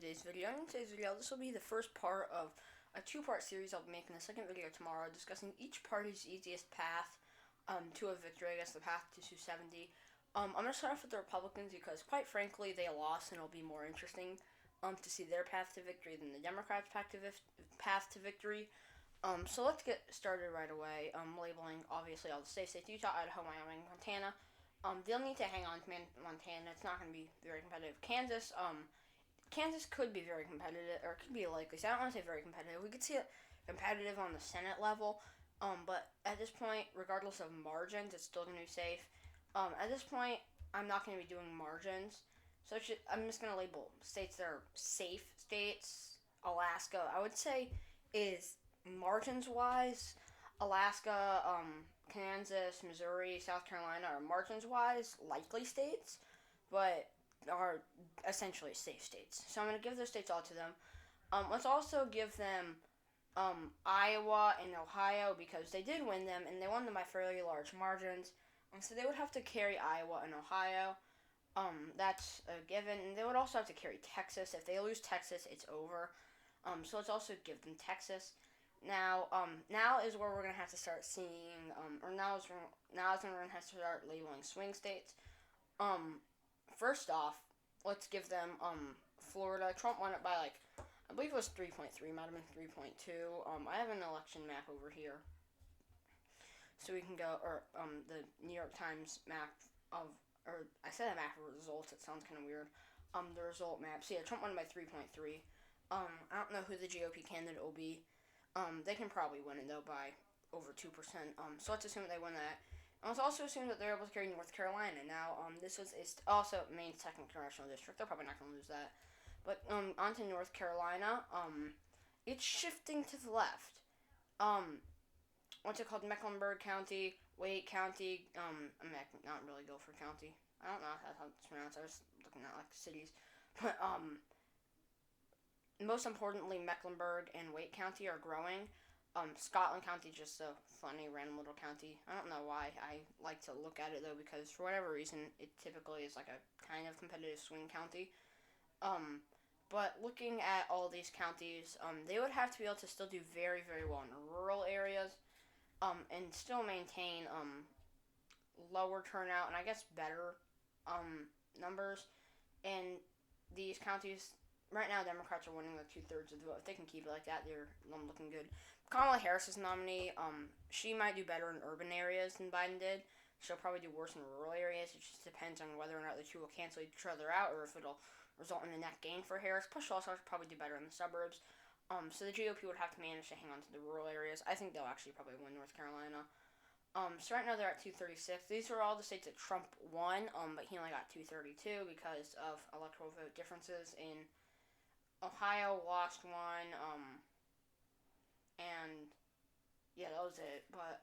today's video. This will be the first part of a two-part series. I'll be making a second video tomorrow discussing each party's easiest path to a victory, I guess the path to 270. I'm going to start off with the Republicans because, quite frankly, they lost, and it'll be more interesting to see their path to victory than the Democrats' path to victory. So let's get started right away. Labeling, obviously, all the safe states: Utah, Idaho, Wyoming, Montana. They'll need to hang on to Montana. It's not going to be very competitive. Kansas could be very competitive, or it could be likely. So I don't want to say very competitive. We could see it competitive on the Senate level, but at this point, regardless of margins, it's still going to be safe. At this point, I'm not going to be doing margins, so I'm just going to label states that are safe states. Alaska, I would say, is margins-wise, Alaska, Kansas, Missouri, South Carolina are margins-wise likely states, but are essentially safe states. So I'm going to give those states all to them. Let's also give them Iowa and Ohio because they did win them, and they won them by fairly large margins. So they would have to carry Iowa and Ohio. That's a given. And they would also have to carry Texas. If they lose Texas, it's over. So let's also give them Texas. Now is where we're gonna have to start seeing, now is when we're gonna have to start labeling swing states. First off, let's give them Florida. Trump won it by I believe it was 3.3, might have been 3.2. I have an election map over here, so we can go, or the New York Times map of, or I said a map of results. It sounds kind of weird. The result map. So yeah, Trump won by 3.3. I don't know who the GOP candidate will be. They can probably win it, though, by over 2%. So let's assume that they win that. And let's also assume that they're able to carry North Carolina. Now, this is also Maine's second congressional district. They're probably not going to lose that. But on to North Carolina. It's shifting to the left. What's it called? Mecklenburg County, Wake County, not really Guilford County. I don't know how it's pronounced. I was looking at, cities. But, most importantly, Mecklenburg and Wake County are growing. Scotland County is just a funny, random little county. I don't know why. I like to look at it, though, because for whatever reason, it typically is like a kind of competitive swing county. But looking at all these counties, they would have to be able to still do very, very well in rural areas, and still maintain lower turnout and I guess better numbers. And these counties, right now, Democrats are winning 2/3 of the vote. If they can keep it like that, they're looking good. Kamala Harris is nominee. She might do better in urban areas than Biden did. She'll probably do worse in rural areas. It just depends on whether or not the two will cancel each other out, or if it'll result in a net gain for Harris. Plus, she'll also probably do better in the suburbs. So the GOP would have to manage to hang on to the rural areas. I think they'll actually probably win North Carolina. So right now they're at 236. These are all the states that Trump won, but he only got 232 because of electoral vote differences. In Ohio lost one, and yeah, that was it. But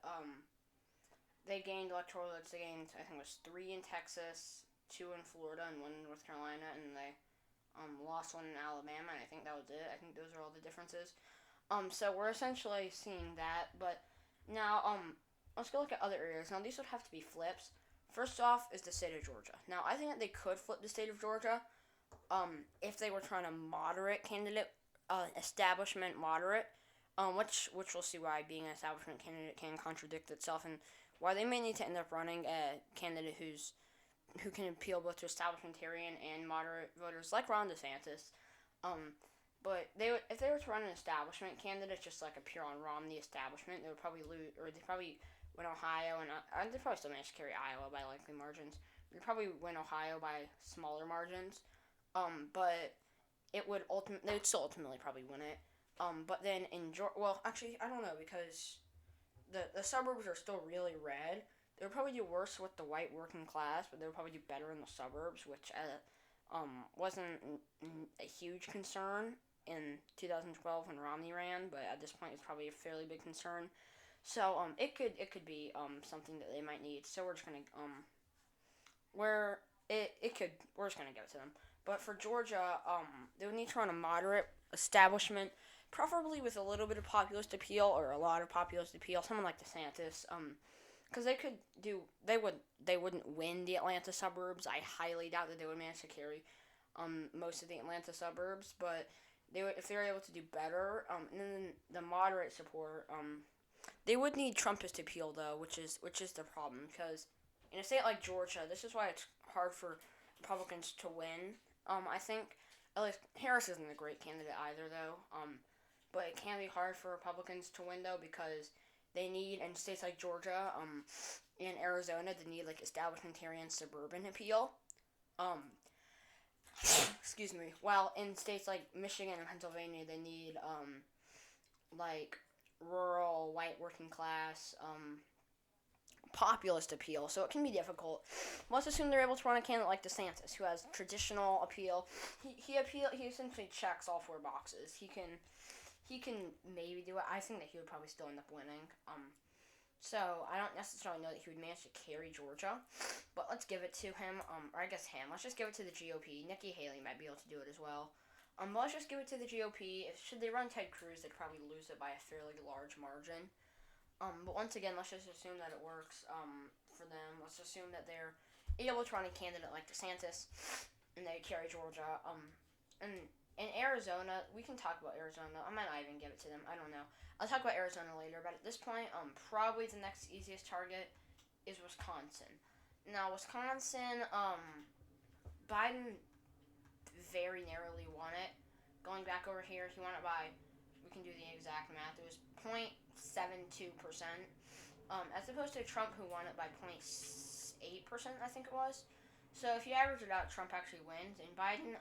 they gained electoral votes. They gained, I think it was 3 in Texas, 2 in Florida, and 1 in North Carolina, and they lost 1 in Alabama, and I think that was it. I think those are all the differences. So we're essentially seeing that, but now let's go look at other areas. Now these would have to be flips. First off is the state of Georgia. Now I think that they could flip the state of Georgia, if they were trying to moderate candidate, establishment moderate, which we'll see why being an establishment candidate can contradict itself, and why they may need to end up running a candidate who can appeal both to establishmentarian and moderate voters, like Ron DeSantis. But if they were to run an establishment candidate, just like a pure on Romney establishment, they would probably lose, or they probably win Ohio, and they probably still manage to carry Iowa by likely margins. They'd probably win Ohio by smaller margins. But they would still ultimately probably win it. But then in Georgia, well, actually, I don't know, because the suburbs are still really red. They would probably do worse with the white working class, but they would probably do better in the suburbs, which wasn't a huge concern in 2012 when Romney ran, but at this point it's probably a fairly big concern. So it could be something that they might need. So we're just gonna we're just gonna give it to them. But for Georgia, they would need to run a moderate establishment, preferably with a little bit of populist appeal or a lot of populist appeal. Someone like DeSantis, because they wouldn't win the Atlanta suburbs. I highly doubt that they would manage to carry most of the Atlanta suburbs, but if they were able to do better, and then the moderate support, they would need Trumpist appeal though, which is the problem because in a state like Georgia, this is why it's hard for Republicans to win. I think at least Harris isn't a great candidate either though. But it can be hard for Republicans to win though because they need in states like Georgia, and Arizona, they need like establishmentarian suburban appeal. Um, excuse me. While in states like Michigan and Pennsylvania, they need like rural, white, working class, populist appeal. So it can be difficult. Let's assume they're able to run a candidate like DeSantis, who has traditional appeal. He essentially checks all four boxes. He can maybe do it. I think that he would probably still end up winning. So I don't necessarily know that he would manage to carry Georgia, but let's give it to him. Or I guess him. Let's just give it to the GOP. Nikki Haley might be able to do it as well. But let's just give it to the GOP. Should they run Ted Cruz, they'd probably lose it by a fairly large margin. But once again, let's just assume that it works for them. Let's assume that they're able to run a candidate like DeSantis, and they carry Georgia. And in Arizona, we can talk about Arizona. I might not even give it to them. I don't know. I'll talk about Arizona later. But at this point, probably the next easiest target is Wisconsin. Now, Wisconsin, Biden very narrowly won it. Going back over here, he won it by, we can do the exact math, it was 0.72%, as opposed to Trump, who won it by 0.8%, I think it was. So if you average it out, Trump actually wins, and Biden,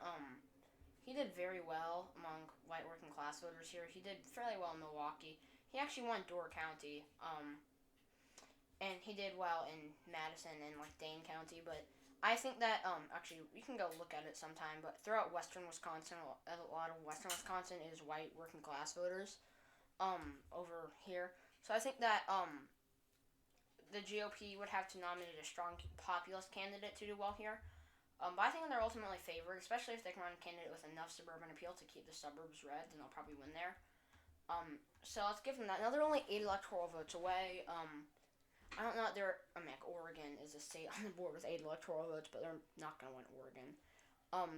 he did very well among white working class voters here. He did fairly well in Milwaukee. He actually won Door County, and he did well in Madison and like Dane County, but I think that, actually, we can go look at it sometime, but throughout western Wisconsin, a lot of western Wisconsin is white working class voters, over here. So I think that, the GOP would have to nominate a strong populist candidate to do well here. But I think they're ultimately favored, especially if they can run a candidate with enough suburban appeal to keep the suburbs red, then they'll probably win there. So let's give them that. Now, they're only 8 electoral votes away, I don't know. Oregon is a state on the board with 8 electoral votes, but they're not going to win Oregon.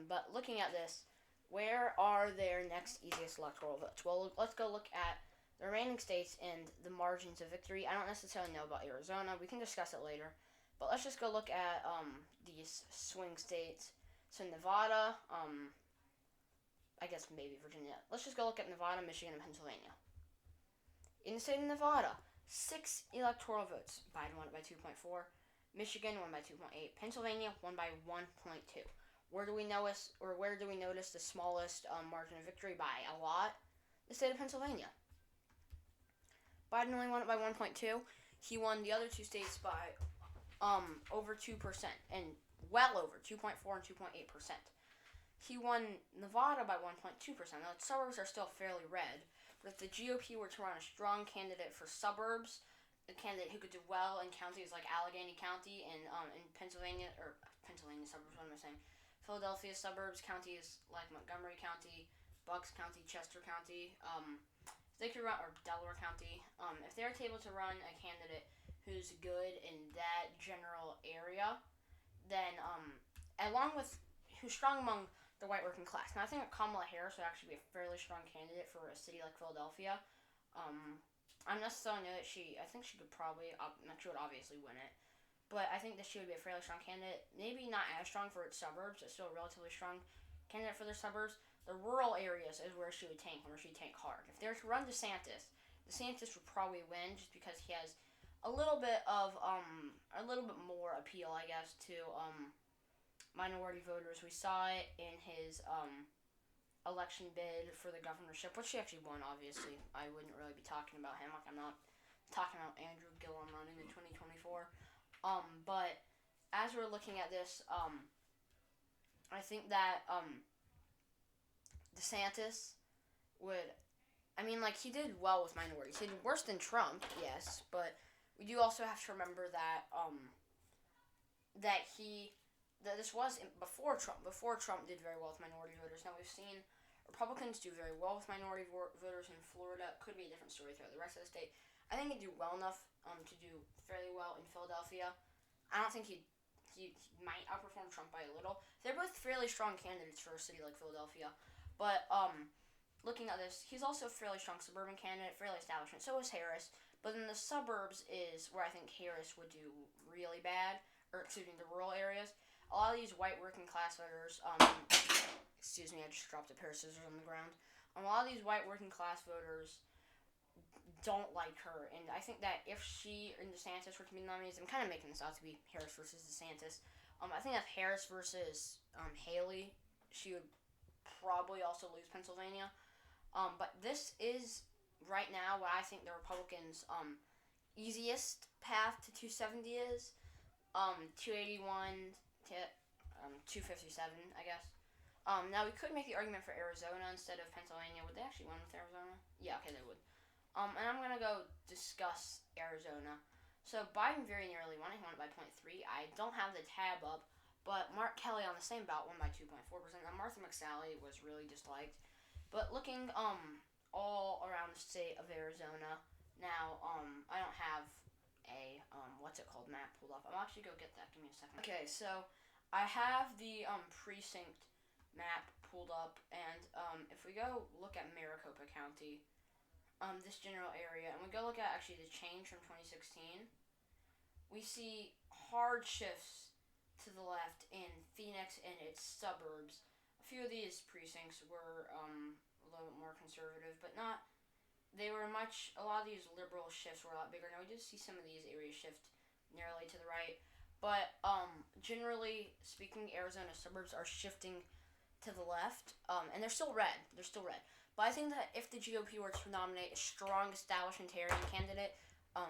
But looking at this, where are their next easiest electoral votes? Well, let's go look at the remaining states and the margins of victory. I don't necessarily know about Arizona. We can discuss it later. But let's just go look at these swing states. So Nevada, I guess maybe Virginia. Let's just go look at Nevada, Michigan, and Pennsylvania. In the state of Nevada, 6 electoral votes. Biden won it by 2.4. Michigan won by 2.8. Pennsylvania won by 1.2. Where do we notice the smallest margin of victory by a lot? The state of Pennsylvania. Biden only won it by 1.2. He won the other two states by over 2% and well over 2.4 and 2.8%. He won Nevada by 1.2%. Now, the suburbs are still fairly red. But if the GOP were to run a strong candidate for suburbs, a candidate who could do well in counties like Allegheny County and in Pennsylvania suburbs, what am I saying? Philadelphia suburbs, counties like Montgomery County, Bucks County, Chester County, they could run, or Delaware County, if they're able to run a candidate who's good in that general area, then, along with, who's strong among the white working class. Now, I think that Kamala Harris would actually be a fairly strong candidate for a city like Philadelphia. I'm not so know that I think she could probably, she would obviously win it, but I think that she would be a fairly strong candidate. Maybe not as strong for its suburbs, but still a relatively strong candidate for their suburbs. The rural areas is where she would tank, hard. If they were to run DeSantis would probably win just because he has a little bit more appeal, I guess, to, minority voters. We saw it in his election bid for the governorship, which he actually won, obviously. I wouldn't really be talking about him. Like, I'm not talking about Andrew Gillum running in 2024. But as we're looking at this, I think that DeSantis would, he did well with minorities. He did worse than Trump, yes, but we do also have to remember that this was before Trump. Before Trump did very well with minority voters. Now we've seen Republicans do very well with minority voters in Florida. Could be a different story throughout the rest of the state. I think he'd do well enough to do fairly well in Philadelphia. I don't think he'd he might outperform Trump by a little. They're both fairly strong candidates for a city like Philadelphia, but looking at this, he's also a fairly strong suburban candidate, fairly establishment. So is Harris. But in the suburbs is where I think Harris would do really bad, or excuse me, the rural areas. A lot of these white working class voters, excuse me, I just dropped a pair of scissors on the ground. A lot of these white working class voters don't like her, and I think that if she and DeSantis were to be nominees, I'm kind of making this out to be Harris versus DeSantis. I think if Harris versus Haley, she would probably also lose Pennsylvania. But this is right now what I think the Republicans' easiest path to 270 is. 281 to 257, I guess. Now we could make the argument for Arizona instead of Pennsylvania. Would they actually win with Arizona? Yeah, okay, they would. And I'm gonna go discuss Arizona. So Biden very nearly won. He won it by 0.3. I don't have the tab up, but Mark Kelly on the same ballot won by 2.4%. Now Martha McSally was really disliked. But looking all around the state of Arizona now, I don't have a map pulled up. I'll actually go get that. Give me a second. Okay, so I have the precinct map pulled up, and if we go look at Maricopa County, this general area, and we go look at actually the change from 2016, we see hard shifts to the left in Phoenix and its suburbs. A few of these precincts were a little bit more conservative, but not. They were a lot of these liberal shifts were a lot bigger. Now we did see some of these areas shift narrowly to the right, but generally speaking, Arizona suburbs are shifting to the left, and they're still red. But I think that if the GOP were to nominate a strong establishmentarian candidate,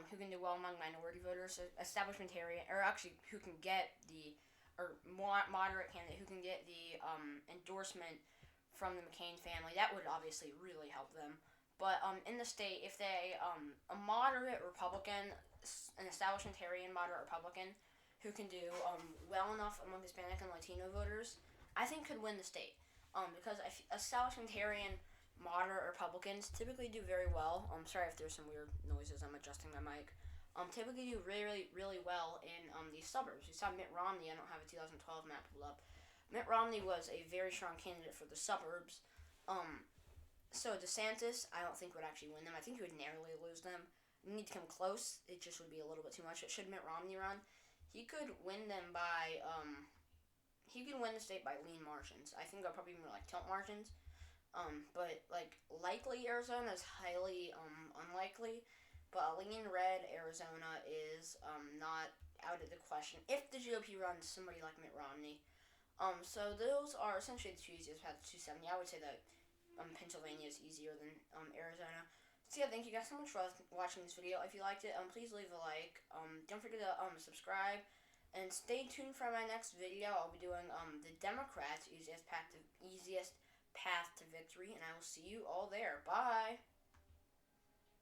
who can do well among minority voters, establishmentarian, or actually who can get moderate candidate who can get the endorsement from the McCain family, that would obviously really help them. But in the state, if they a moderate Republican, an establishmentarian moderate Republican, who can do well enough among Hispanic and Latino voters, I think could win the state. Because establishmentarian moderate Republicans typically do very well. Sorry if there's some weird noises. I'm adjusting my mic. Typically do really well in these suburbs. We saw Mitt Romney. I don't have a 2012 map pulled up. Mitt Romney was a very strong candidate for the suburbs. So DeSantis, I don't think would actually win them. I think he would narrowly lose them. You need to come close. It just would be a little bit too much. It should Mitt Romney run. He could win them by he could win the state by lean margins. I think they'll probably be more like tilt margins. But like likely Arizona is highly unlikely. But lean red Arizona is not out of the question if the GOP runs somebody like Mitt Romney. So those are essentially the two easiest paths to 270. I would say that Pennsylvania is easier than Arizona. So yeah, thank you guys so much for watching this video. If you liked it, please leave a like. Don't forget to subscribe. And stay tuned for my next video. I'll be doing the Democrats' easiest path to victory. And I will see you all there. Bye!